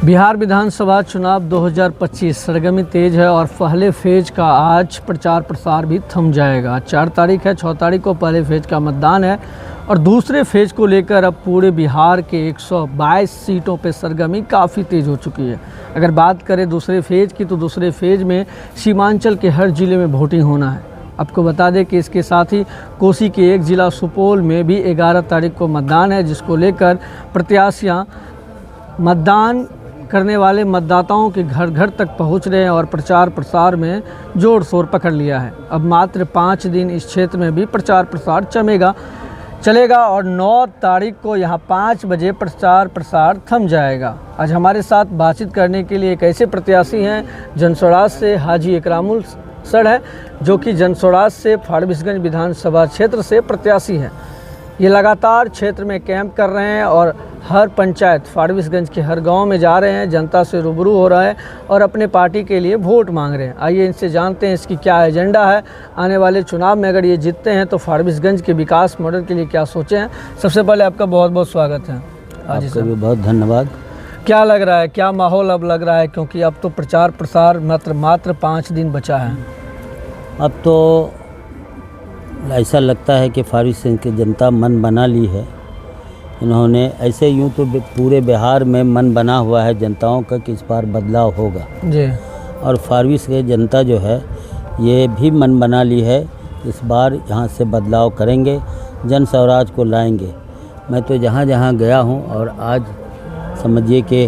बिहार विधानसभा चुनाव 2025 सरगर्मी तेज है और पहले फेज का आज प्रचार प्रसार भी थम जाएगा। 4 तारीख है, 6 तारीख को पहले फेज का मतदान है और दूसरे फेज को लेकर अब पूरे बिहार के 122 सीटों पे सरगर्मी काफ़ी तेज़ हो चुकी है। अगर बात करें दूसरे फेज की, तो दूसरे फेज में सीमांचल के हर ज़िले में वोटिंग होना है। आपको बता दें कि इसके साथ ही कोसी के एक ज़िला सुपौल में भी 11 तारीख को मतदान है, जिसको लेकर प्रत्याशियाँ मतदान करने वाले मतदाताओं के घर घर तक पहुंच रहे हैं और प्रचार प्रसार में जोर शोर पकड़ लिया है। अब मात्र 5 दिन इस क्षेत्र में भी प्रचार प्रसार चलेगा और 9 तारीख को यहां 5 बजे प्रचार प्रसार थम जाएगा। आज हमारे साथ बातचीत करने के लिए एक ऐसे प्रत्याशी हैं, जनस्वराज से हाजी इकरामुल सर है, जो कि जनस्वराज से फारबिसगंज विधानसभा क्षेत्र से प्रत्याशी हैं। ये लगातार क्षेत्र में कैंप कर रहे हैं और हर पंचायत फारबिसगंज के हर गांव में जा रहे हैं, जनता से रूबरू हो रहा है और अपने पार्टी के लिए वोट मांग रहे हैं। आइए इनसे जानते हैं इसकी क्या एजेंडा है, आने वाले चुनाव में अगर ये जीतते हैं तो फारबिसगंज के विकास मॉडल के लिए क्या सोचे हैं। सबसे पहले आपका बहुत बहुत स्वागत है। आपका भी बहुत धन्यवाद। क्या लग रहा है, क्या माहौल अब लग रहा है, क्योंकि अब तो प्रचार प्रसार मात्र 5 दिन बचा है। अब तो ऐसा लगता है कि फारबिसगंज की जनता मन बना ली है। इन्होंने ऐसे यूँ तो पूरे बिहार में मन बना हुआ है जनताओं का कि इस बार बदलाव होगा जी, और फारबिसगंज जनता जो है ये भी मन बना ली है, इस बार यहाँ से बदलाव करेंगे, जन स्वराज को लाएंगे। मैं तो जहाँ जहाँ गया हूँ और आज समझिए कि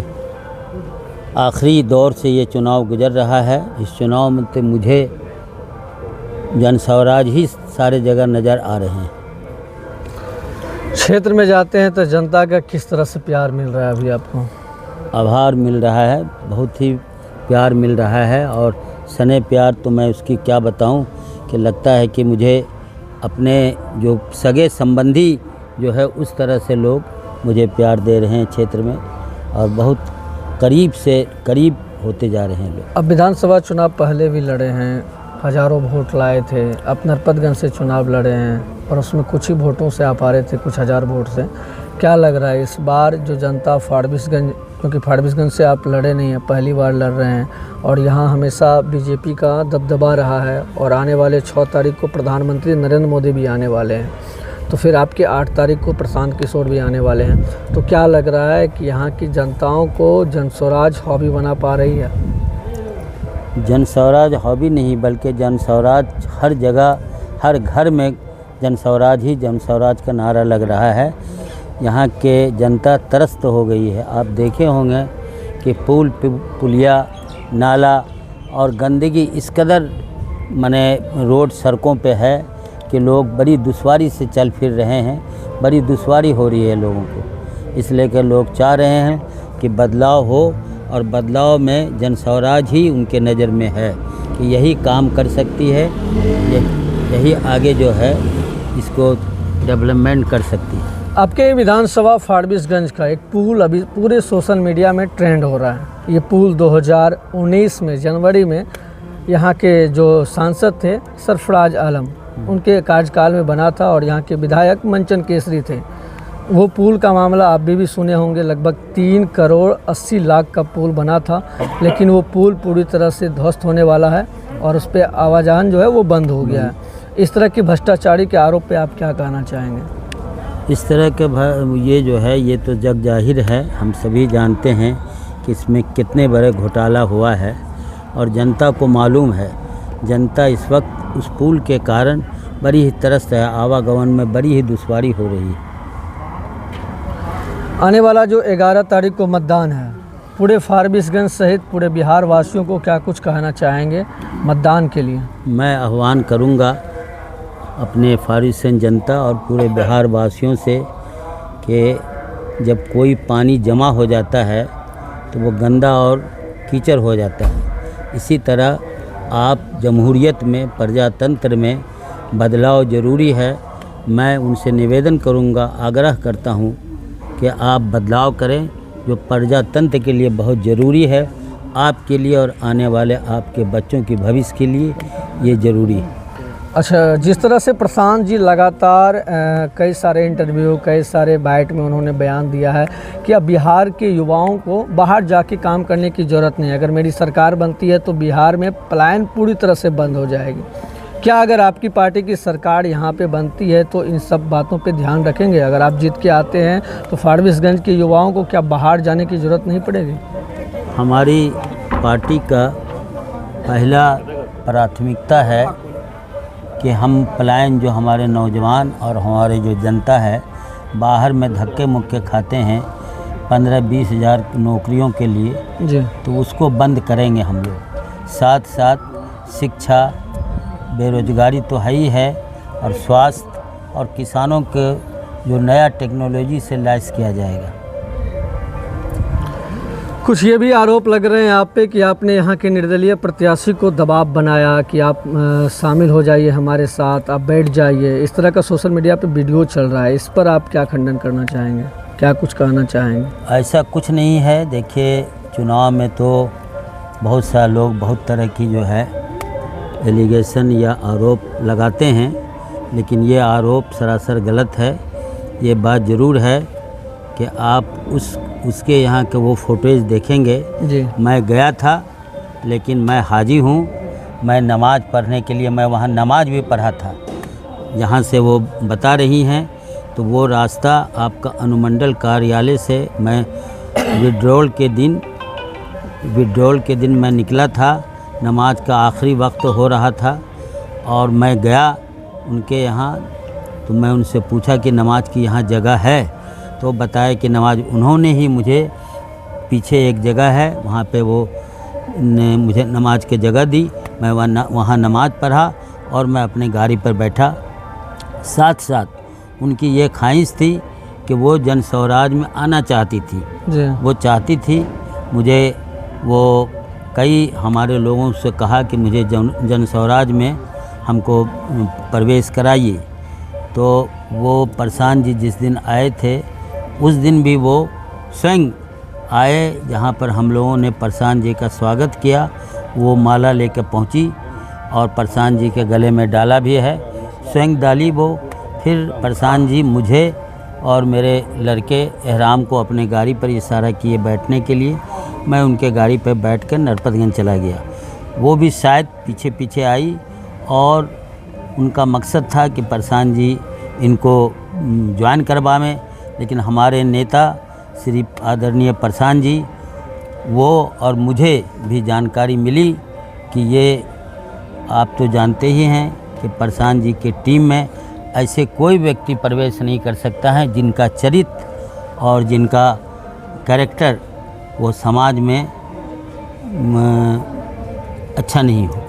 आखिरी दौर से ये चुनाव गुजर रहा है। इस चुनाव में तो मुझे जन स्वराज ही सारे जगह नज़र आ रहे हैं। क्षेत्र में जाते हैं तो जनता का किस तरह से प्यार मिल रहा है अभी आपको? आभार मिल रहा है, बहुत ही प्यार मिल रहा है और सने प्यार तो मैं उसकी क्या बताऊं कि लगता है कि मुझे अपने जो सगे संबंधी जो है उस तरह से लोग मुझे प्यार दे रहे हैं क्षेत्र में और बहुत करीब से करीब होते जा रहे हैं लोग। अब विधानसभा चुनाव पहले भी लड़े हैं, हज़ारों वोट लाए थे, अब नरपतगंज से चुनाव लड़े हैं और उसमें कुछ ही वोटों से आप आ रहे थे, कुछ हज़ार वोट से। क्या लग रहा है इस बार जो जनता फारबिसगंज, क्योंकि फारबिसगंज से आप लड़े नहीं हैं, पहली बार लड़ रहे हैं और यहाँ हमेशा बीजेपी का दबदबा रहा है और आने वाले 6 तारीख को प्रधानमंत्री नरेंद्र मोदी भी आने वाले हैं, तो फिर आपके 8 तारीख को प्रशांत किशोर भी आने वाले हैं, तो क्या लग रहा है कि यहाँ की जनताओं को जनस्वराज हॉबी बना पा रही है? जन स्वराज हॉबी नहीं बल्कि जन स्वराज हर जगह हर घर में जन स्वराज ही जन स्वराज का नारा लग रहा है। यहाँ के जनता त्रस्त हो गई है। आप देखे होंगे कि पुलिया नाला और गंदगी इस कदर माने रोड सड़कों पे है कि लोग बड़ी दुश्वारी से चल फिर रहे हैं, बड़ी दुश्वारी हो रही है लोगों को। इसलिए कि लोग चाह रहे हैं कि बदलाव हो और बदलाव में जन स्वराज ही उनके नज़र में है कि यही काम कर सकती है, यही आगे जो है इसको डेवलपमेंट कर सकती है। आपके विधानसभा फारबिसगंज का एक पुल अभी पूरे सोशल मीडिया में ट्रेंड हो रहा है। ये पुल 2019 में जनवरी में यहाँ के जो सांसद थे सरफराज आलम, उनके कार्यकाल में बना था और यहाँ के विधायक मंचन केसरी थे। वो पुल का मामला आप भी सुने होंगे, लगभग 3 करोड़ 80 लाख का पुल बना था, लेकिन वो पुल पूरी तरह से ध्वस्त होने वाला है और उस पर आवाजान जो है वो बंद हो गया है। इस तरह की भ्रष्टाचारी के आरोप पे आप क्या कहना चाहेंगे? इस तरह के ये जो है ये तो जग जाहिर है, हम सभी जानते हैं कि इसमें कितने बड़े घोटाला हुआ है और जनता को मालूम है। जनता इस वक्त उस पुल के कारण बड़ी ही त्रस्त है, आवागमन में बड़ी ही दुश्वारी हो रही है। आने वाला जो 11 तारीख को मतदान है, पूरे फारबिसगंज सहित पूरे बिहार वासियों को क्या कुछ कहना चाहेंगे मतदान के लिए? मैं आह्वान करूंगा अपने फारबिसगंज जनता और पूरे बिहार वासियों से कि जब कोई पानी जमा हो जाता है तो वो गंदा और कीचड़ हो जाता है। इसी तरह आप जमहूरियत में, प्रजातंत्र में बदलाव ज़रूरी है। मैं उनसे निवेदन करूंगा, आग्रह करता हूं कि आप बदलाव करें जो प्रजातंत्र के लिए बहुत ज़रूरी है, आपके लिए और आने वाले आपके बच्चों के भविष्य के लिए ये ज़रूरी है। अच्छा, जिस तरह से प्रशांत जी लगातार कई सारे इंटरव्यू, कई सारे बाइट में उन्होंने बयान दिया है कि अब बिहार के युवाओं को बाहर जाके काम करने की ज़रूरत नहीं है, अगर मेरी सरकार बनती है तो बिहार में पलायन पूरी तरह से बंद हो जाएगी। क्या अगर आपकी पार्टी की सरकार यहाँ पे बनती है तो इन सब बातों पे ध्यान रखेंगे? अगर आप जीत के आते हैं तो फारबिसगंज के युवाओं को क्या बाहर जाने की ज़रूरत नहीं पड़ेगी? हमारी पार्टी का पहला प्राथमिकता है कि हम पलायन जो हमारे नौजवान और हमारे जो जनता है बाहर में धक्के मुक्के खाते हैं 15-20 हज़ार नौकरियों के लिए जी, तो उसको बंद करेंगे हम लोग। साथ साथ शिक्षा, बेरोजगारी तो है ही है, और स्वास्थ्य और किसानों के जो नया टेक्नोलॉजी से लैस किया जाएगा। कुछ ये भी आरोप लग रहे हैं आप पे कि आपने यहाँ के निर्दलीय प्रत्याशी को दबाव बनाया कि आप शामिल हो जाइए हमारे साथ, आप बैठ जाइए। इस तरह का सोशल मीडिया पे वीडियो चल रहा है, इस पर आप क्या खंडन करना चाहेंगे, क्या कुछ कहना चाहेंगे? ऐसा कुछ नहीं है। देखिए, चुनाव में तो बहुत सारे लोग बहुत तरह की जो है एलिगेशन या आरोप लगाते हैं, लेकिन ये आरोप सरासर गलत है। ये बात ज़रूर है कि आप उसके यहाँ के वो फोटोज़ देखेंगे जी। मैं गया था, लेकिन मैं हाजी हूँ। मैं नमाज़ पढ़ने के लिए मैं वहाँ नमाज भी पढ़ा था। यहाँ से वो बता रही हैं तो वो रास्ता आपका अनुमंडल कार्यालय से मैं विड्रॉल के दिन मैं निकला था। नमाज का आखिरी वक्त हो रहा था और मैं गया उनके यहाँ, तो मैं उनसे पूछा कि नमाज की यहाँ जगह है, तो बताया कि नमाज उन्होंने ही मुझे पीछे एक जगह है वहाँ पे वो ने मुझे नमाज की जगह दी। मैं वहाँ नमाज पढ़ा और मैं अपनी गाड़ी पर बैठा। साथ साथ उनकी ये ख्वाहिश थी कि वो जन स्वराज में आना चाहती थी जी। वो चाहती थी मुझे, वो कई हमारे लोगों से कहा कि मुझे जन स्वराज में हमको प्रवेश कराइए। तो वो प्रशांत जी जिस दिन आए थे उस दिन भी वो स्वयं आए, जहाँ पर हम लोगों ने प्रशांत जी का स्वागत किया। वो माला लेकर पहुँची और प्रशांत जी के गले में डाला भी है, स्वयं डाली वो। फिर प्रशांत जी मुझे और मेरे लड़के एहराम को अपने गाड़ी पर इशारा किए बैठने के लिए। मैं उनके गाड़ी पर बैठकर नरपतगंज चला गया। वो भी शायद पीछे पीछे आई और उनका मकसद था कि प्रशांत जी इनको ज्वाइन करवाएं, लेकिन हमारे नेता श्री आदरणीय प्रशांत जी वो और मुझे भी जानकारी मिली कि ये आप तो जानते ही हैं कि प्रशांत जी की टीम में ऐसे कोई व्यक्ति प्रवेश नहीं कर सकता है जिनका चरित्र और जिनका कैरेक्टर वो समाज में अच्छा नहीं हो।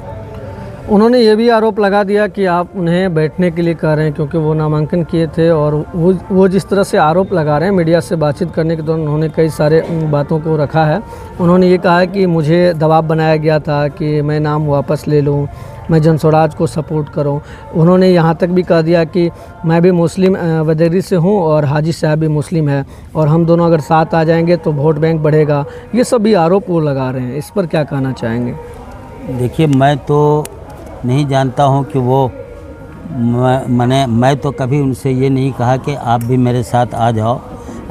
उन्होंने ये भी आरोप लगा दिया कि आप उन्हें बैठने के लिए कह रहे हैं क्योंकि वो नामांकन किए थे, और वो जिस तरह से आरोप लगा रहे हैं, मीडिया से बातचीत करने के दौरान उन्होंने कई सारे बातों को रखा है। उन्होंने ये कहा है कि मुझे दबाव बनाया गया था कि मैं नाम वापस ले लूँ, मैं जन स्वराज को सपोर्ट करूं। उन्होंने यहाँ तक भी कह दिया कि मैं भी मुस्लिम वदेरी से हूं और हाजी साहब भी मुस्लिम है, और हम दोनों अगर साथ आ जाएंगे तो वोट बैंक बढ़ेगा। ये सब भी आरोप वो लगा रहे हैं, इस पर क्या कहना चाहेंगे? देखिए, मैं तो नहीं जानता हूं कि वो मैं तो कभी उनसे ये नहीं कहा कि आप भी मेरे साथ आ जाओ।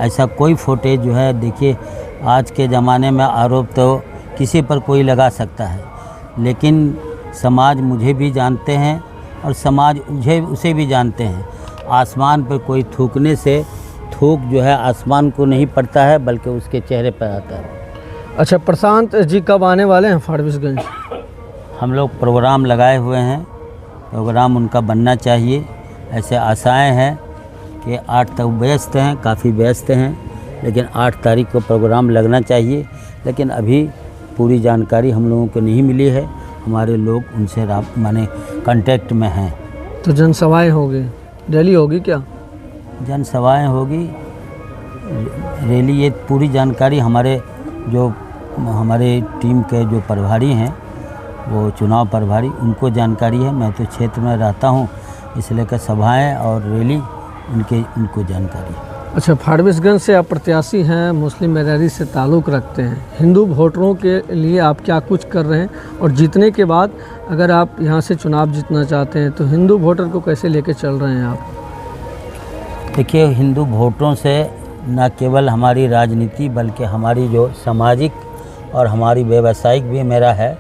ऐसा कोई फुटेज जो है, देखिए आज के ज़माने में आरोप तो किसी पर कोई लगा सकता है, लेकिन समाज मुझे भी जानते हैं और समाज उसे भी जानते हैं। आसमान पर कोई थूकने से थूक जो है आसमान को नहीं पड़ता है बल्कि उसके चेहरे पर आता है। अच्छा, प्रशांत जी कब आने वाले हैं फारबिसगंज? हम लोग प्रोग्राम लगाए हुए हैं, प्रोग्राम उनका बनना चाहिए। ऐसे आशाएं हैं कि 8 तक व्यस्त हैं, काफ़ी व्यस्त हैं, लेकिन 8 तारीख को प्रोग्राम लगना चाहिए। लेकिन अभी पूरी जानकारी हम लोगों को नहीं मिली है, हमारे लोग उनसे माने कांटेक्ट में हैं। तो जनसभाएँ होगी, रैली होगी क्या? जनसभाएँ होगी, रैली, ये पूरी जानकारी हमारे टीम के जो प्रभारी हैं, वो चुनाव प्रभारी, उनको जानकारी है। मैं तो क्षेत्र में रहता हूँ, इसलिए कि सभाएँ और रैली उनको जानकारी है। अच्छा, फारबिसगंज से आप प्रत्याशी हैं, मुस्लिम बैरादरी से ताल्लुक़ रखते हैं, हिंदू वोटरों के लिए आप क्या कुछ कर रहे हैं, और जीतने के बाद अगर आप यहाँ से चुनाव जीतना चाहते हैं तो हिंदू वोटर को कैसे लेके चल रहे हैं आप? देखिए, हिंदू वोटरों से न केवल हमारी राजनीति बल्कि हमारी जो सामाजिक और हमारी व्यावसायिक भी मेरा है,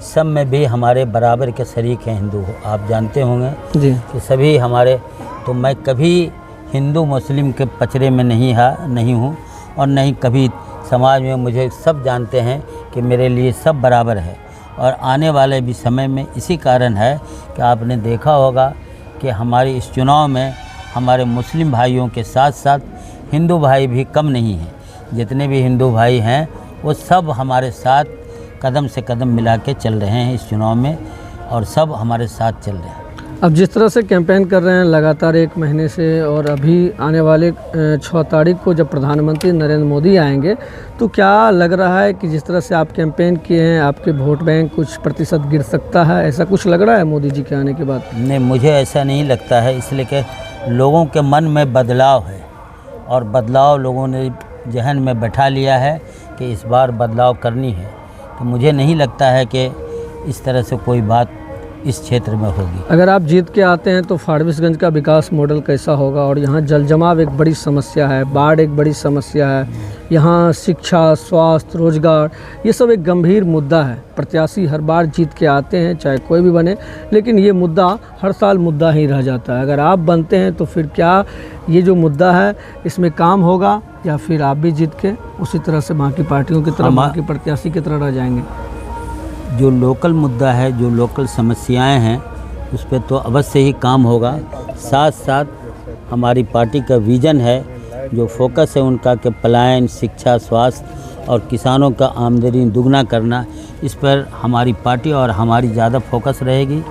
सब में भी हमारे बराबर के शरीक हैं हिंदू। आप जानते होंगे जी कि सभी हमारे, तो मैं कभी हिंदू मुस्लिम के पचड़े में नहीं हूँ और नहीं कभी समाज में, मुझे सब जानते हैं कि मेरे लिए सब बराबर है। और आने वाले भी समय में इसी कारण है कि आपने देखा होगा कि हमारे इस चुनाव में हमारे मुस्लिम भाइयों के साथ साथ हिंदू भाई भी कम नहीं हैं। जितने भी हिंदू भाई हैं वो सब हमारे साथ कदम से कदम मिला के चल रहे हैं इस चुनाव में, और सब हमारे साथ चल रहे हैं। अब जिस तरह से कैंपेन कर रहे हैं लगातार 1 महीने से, और अभी आने वाले 6 तारीख को जब प्रधानमंत्री नरेंद्र मोदी आएंगे, तो क्या लग रहा है कि जिस तरह से आप कैंपेन किए हैं आपके वोट बैंक कुछ प्रतिशत गिर सकता है? ऐसा कुछ लग रहा है मोदी जी के आने के बाद? नहीं, मुझे ऐसा नहीं लगता है, इसलिए कि लोगों के मन में बदलाव है और बदलाव लोगों ने जहन में बैठा लिया है कि इस बार बदलाव करनी है। तो मुझे नहीं लगता है कि इस तरह से कोई बात इस क्षेत्र में होगी। अगर आप जीत के आते हैं तो फारबिसगंज का विकास मॉडल कैसा होगा? और यहाँ जल जमाव एक बड़ी समस्या है, बाढ़ एक बड़ी समस्या है, यहाँ शिक्षा, स्वास्थ्य, रोजगार, ये सब एक गंभीर मुद्दा है। प्रत्याशी हर बार जीत के आते हैं चाहे कोई भी बने, लेकिन ये मुद्दा हर साल मुद्दा ही रह जाता है। अगर आप बनते हैं तो फिर क्या ये जो मुद्दा है इसमें काम होगा, या फिर आप भी जीत के उसी तरह से बाकी पार्टियों की तरह, बाकी प्रत्याशी की तरह रह जाएंगे? जो लोकल मुद्दा है, जो लोकल समस्याएं हैं, उस पर तो अवश्य ही काम होगा। साथ साथ हमारी पार्टी का विज़न है, जो फोकस है उनका कि पलायन, शिक्षा, स्वास्थ्य और किसानों का आमदनी दुगना करना, इस पर हमारी पार्टी और हमारी ज़्यादा फोकस रहेगी।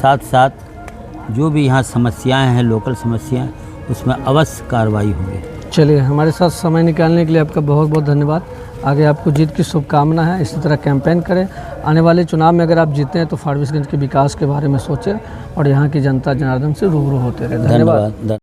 साथ साथ जो भी यहाँ समस्याएं हैं, लोकल समस्याएं, उसमें अवश्य कार्रवाई होगी। चलिए, हमारे साथ समय निकालने के लिए आपका बहुत बहुत धन्यवाद। आगे आपको जीत की शुभकामना है, इसी तरह कैंपेन करें। आने वाले चुनाव में अगर आप जीते हैं तो फारबिसगंज के विकास के बारे में सोचें और यहाँ की जनता जनार्दन से रूबरू होते रहे। धन्यवाद।